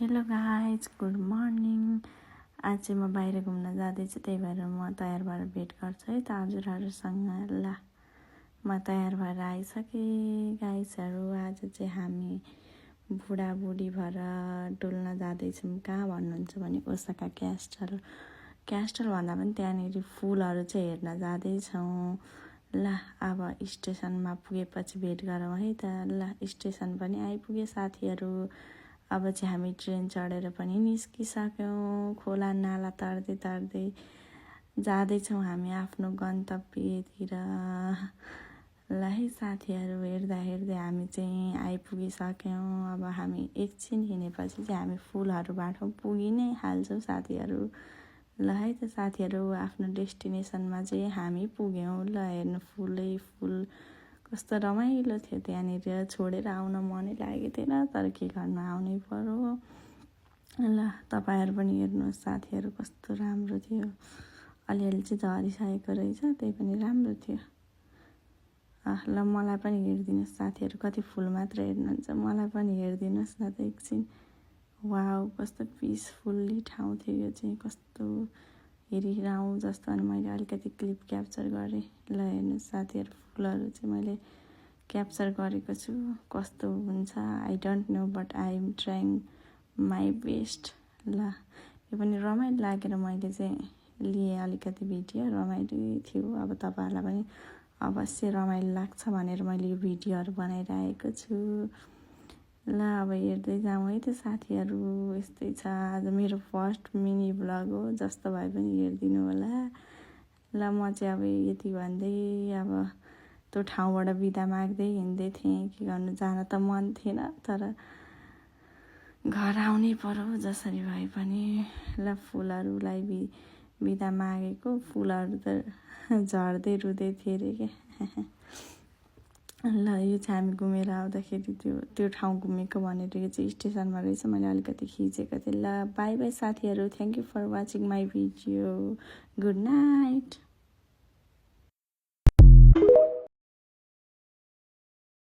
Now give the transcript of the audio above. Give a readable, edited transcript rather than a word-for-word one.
Hello guys, good morning. आज चाहिँ म बाहिर घुम्न जाँदैछु, त्यही भएर म तयार भएर भेट गर्छु है त हजुरहरूसँग। ल, म तयार भएर आइसकेँ गाइजहरू। आज चाहिँ हामी बुढाबुढी भएर डुल्न जाँदैछौँ। कहाँ भन्नुहुन्छ भने ओसाका क्यास्टल भन्दा पनि त्यहाँनिर फुलहरू चाहिँ हेर्न जाँदैछौँ। ल, अब स्टेसनमा पुगेपछि भेट गरौँ है त। ल, स्टेसन पनि आइपुगे साथीहरू। अब चाहिँ हामी ट्रेन चढेर पनि निस्किसक्यौँ। खोला नाला तर्दै तर्दै जाँदैछौँ हामी आफ्नो गन्तव्यतिर। ल है साथीहरू, हेर्दा हेर्दै हामी चाहिँ आइपुगिसक्यौँ। अब हामी एकछिन हिँडेपछि चाहिँ हामी फुलहरूबाट पुगि नै हाल्छौँ साथीहरू। ल है त साथीहरू, आफ्नो डेस्टिनेसनमा चाहिँ हामी पुग्यौँ। ल, हेर्नु फुलै फुल कस्तो रमाइलो थियो त्यहाँनिर। छोडेर आउन मनै लागेको थिएन, तर के गर्न आउनै पर्यो। ल, तपाईँहरू पनि हेर्नुहोस् साथीहरू, कस्तो राम्रो थियो। अलिअलि चाहिँ झरिसकेको रहेछ, त्यही पनि राम्रो थियो। ल, मलाई पनि हेरिदिनुहोस् साथीहरू, कति फुल मात्र हेर्नुहुन्छ, मलाई पनि हेरिदिनुहोस् न त एकछिन। वाउ, कस्तो पिसफुल्ली ठाउँ थियो यो चाहिँ, कस्तो हेरिरहँ जस्तो। अनि मैले अलिकति क्लिप क्याप्चर गरेँ। ल, हेर्नुहोस् साथीहरू, फुलहरू चाहिँ मैले क्याप्चर गरेको छु। कस्तो हुन्छ I don't know, but I am trying my best. ल, यो पनि रमाइलो लागेर मैले चाहिँ लिएँ अलिकति भिडियो, रमाइलो थियो। अब तपाईँहरूलाई पनि अवश्य रमाइलो लाग्छ भनेर मैले यो भिडियोहरू बनाइरहेको छु। ल, अब हेर्दै जाउँ है त साथीहरू। यस्तै छ, आज मेरो फर्स्ट मिनी भ्लग हो, जस्तो भए पनि हेरिदिनु होला। ल, म चाहिँ अब यति भन्दै अब त्यो ठाउँबाट बिदा माग्दै हिँड्दै थिएँ। के गर्नु, जान त मन थिएन, तर घर आउनै पर्यो जसरी भए पनि। ल, फुलहरूलाई बिदा मागेको, फुलहरू त झर्दै रुँदै थिए अरे क्या। ल, यो चाहिँ हामी घुमेर आउँदाखेरि त्यो ठाउँ घुमेको भनेर यो चाहिँ स्टेसनमा रहेछ, मैले अलिकति खिचेको थिएँ। ल, बाई बाई साथीहरू, thank you for watching my video. Good night.